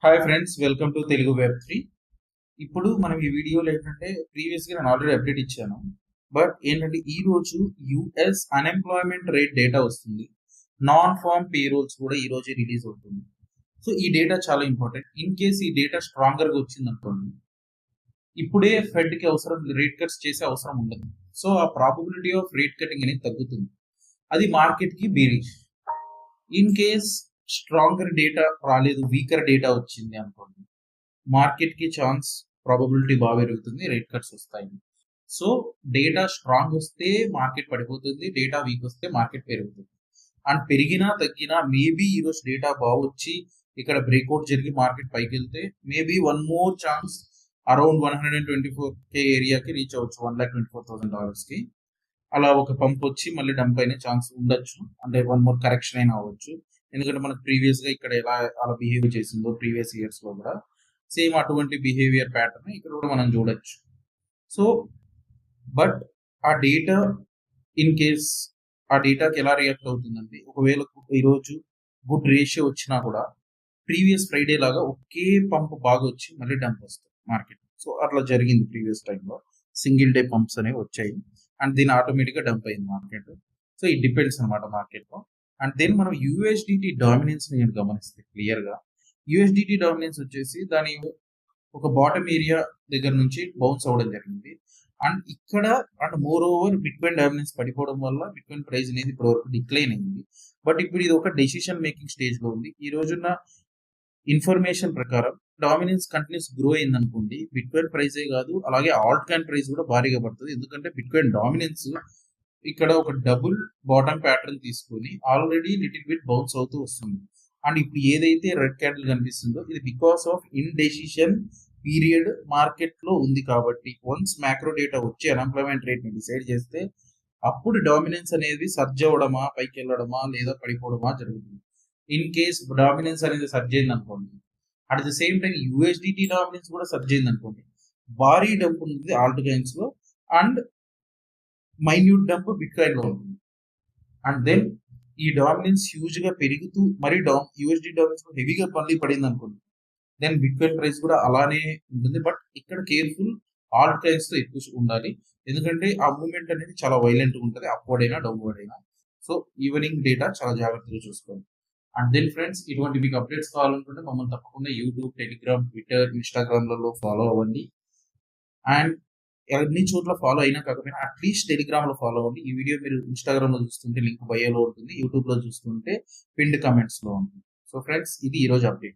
Hi friends, welcome to Telugu web 3. ఇప్పుడు మనం ఈ వీడియోలో ఏంటంటే ప్రీవియస్గా నేను ఆల్రెడీ అప్డేట్ ఇచ్చాను. బట్ ఏంటంటే ఈ రోజు యుఎస్ అన్ఎంప్లాయ్మెంట్ రేట్ డేటా వస్తుంది. నాన్ ఫార్మ్ పేరోల్స్ కూడా ఈ రోజు రిలీజ్ అవుతుంది. సో ఈ డేటా చాలా ఇంపార్టెంట్. ఇన్ కేస్ ఈ డేటా స్ట్రాంగర్గా వచ్చింది అనుకోండి, ఇప్పుడే ఫెడ్కి అవసరం రేట్ కట్స్ చేసే అవసరం ఉండదు. సో ఆ ప్రాబబిలిటీ ఆఫ్ రేట్ కటింగ్ అనేది తగ్గుతుంది. అది మార్కెట్కి bearish. In case stronger data రాలేదు, వీకర్ డేటా వచ్చింది అనుకోండి, మార్కెట్ కి ఛాన్స్ ప్రాబబిలిటీ బాగా పెరుగుతుంది, రేట్ కట్స్ వస్తాయి. సో డేటా స్ట్రాంగ్ వస్తే మార్కెట్ పడిపోతుంది, డేటా వీక్ వస్తే మార్కెట్ పెరుగుతుంది. అండ్ పెరిగినా తగ్గినా మేబీ ఈరోజు డేటా బాగా వచ్చి ఇక్కడ బ్రేక్అవుట్ జరిగి మార్కెట్ పైకి వెళ్తే maybe one more chance around 124K ఏరియాకి రీచ్ అవ్వచ్చు, $1,24,000కి. అలా ఒక పంప్ వచ్చి మళ్ళీ డంప్ అయిన ఛాన్స్ ఉండొచ్చు, అంటే వన్ మోర్ కరెక్షన్ అయినా అవ్వచ్చు. ఎందుకంటే మనకు ప్రీవియస్గా ఇక్కడ ఎలా అలా బిహేవ్ చేసిందో ప్రీవియస్ ఇయర్స్లో కూడా సేమ్ అటువంటి బిహేవియర్ ప్యాటర్న్ ఇక్కడ కూడా మనం చూడొచ్చు. సో బట్ ఆ డేటా ఇన్ కేస్ ఆ డేటాకి ఎలా రియాక్ట్ అవుతుందంటే, ఒకవేళ ఈరోజు గుడ్ రేషియో వచ్చినా కూడా ప్రీవియస్ ఫ్రైడే లాగా ఒకే పంప్ బాగా వచ్చి మళ్ళీ డంప్ వస్తుంది మార్కెట్. సో అట్లా జరిగింది ప్రీవియస్ టైంలో, సింగిల్ డే పంప్స్ అనేవి వచ్చాయి అండ్ దీని ఆటోమేటిక్గా డంప్ అయింది మార్కెట్. సో ఇట్ డిపెండ్స్ అనమాట మార్కెట్లో. అండ్ దెన్ మనం యూఎస్డిటి డామినెన్స్ నేను గమనిస్తే క్లియర్గా యూఎస్డిటి డామినెన్స్ వచ్చేసి దాని ఒక బాటమ్ ఏరియా దగ్గర నుంచి బౌన్స్ అవ్వడం జరిగింది. అండ్ ఇక్కడ and more over bitcoin dominance పడిపోవడం వల్ల బిట్కాయిన్ ప్రైస్ అనేది ఇప్పటి వరకు డిక్లైన్ అయింది. బట్ ఇప్పుడు ఇది ఒక డెసిషన్ మేకింగ్ స్టేజ్లో ఉంది. ఈ రోజున్న ఇన్ఫర్మేషన్ ప్రకారం డామినెన్స్ కంటిన్యూస్ గ్రో అయింది అనుకోండి, బిట్కాయిన్ ప్రైజే కాదు అలాగే ఆల్ట్ కాయిన్ ప్రైస్ కూడా భారీగా పడుతుంది. ఎందుకంటే బిట్కాయిన్ డామినెన్స్ ఇక్కడ ఒక డబుల్ బాటమ్ ప్యాటర్న్ తీసుకొని ఆల్రెడీ లిటిల్ బిట్ బౌన్స్ అవుతూ వస్తుంది. అండ్ ఇప్పుడు ఏదైతే రెడ్ క్యాండిల్ కనిపిస్తుందో ఇది బికాస్ ఆఫ్ ఇన్డెసిషన్ పీరియడ్ మార్కెట్ లో ఉంది. కాబట్టి వన్స్ మ్యాక్రో డేటా వచ్చి అన్ఎంప్లాయ్మెంట్ రేట్ ని డిసైడ్ చేస్తే అప్పుడు డామినెన్స్ అనేది సర్జ్ అవ్వడమా, పైకి వెళ్ళడమా లేదా పడిపోవడమా జరుగుతుంది. ఇన్ కేస్ డామినెన్స్ అనేది సర్జ్ అయింది అనుకోండి, at the same time USDT dominance కూడా సర్జ్ అయింది అనుకోండి, భారీ డంప్ ఉంటుంది ఆల్ట్ కాయిన్స్ లో and minute dump bit coin లో ఉంటుంది. అండ్ దెన్ ఈ డామినెన్స్ హ్యూజ్ గా పెరుగుతూ మరి యూఎస్డి డామినెన్స్ హెవీగా మళ్ళీ పడింది అనుకోండి, దెన్ బిట్ కాయిన్ ప్రైస్ కూడా అలానే ఉంటుంది. బట్ ఇక్కడ కేర్ఫుల్, ఆల్ట్ కాయిన్స్ తో ఎక్కువ ఉండాలి. ఎందుకంటే ఆ మూవ్మెంట్ అనేది చాలా వైలెంట్ ఉంటుంది, అప్వర్డ్ అయినా డౌన్వర్డ్ అయినా. సో ఈవినింగ్ డేటా చాలా జాగ్రత్తగా చూసుకోండి. అండ్ దెన్ ఫ్రెండ్స్, ఇటువంటి మీకు అప్డేట్స్ కావాలనుకుంటే మమ్మల్ని తప్పకుండా యూట్యూబ్, టెలిగ్రామ్, ట్విట్టర్, ఇన్స్టాగ్రామ్లలో ఫాలో అవ్వండి. అండ్ అన్ని చోట్ల ఫాలో అయినా కాకపోయినా అట్లీస్ట్ టెలిగ్రామ్ లో ఫాలో అవ్వండి. ఈ వీడియో మీరు ఇన్స్టాగ్రామ్ లో చూస్తుంటే లింక్ బయోలో ఉంటుంది, యూట్యూబ్ లో చూస్తుంటే పిన్డ్ కమెంట్స్ లో ఉంటుంది. సో ఫ్రెండ్స్, ఇది ఈ రోజు అప్డేట్.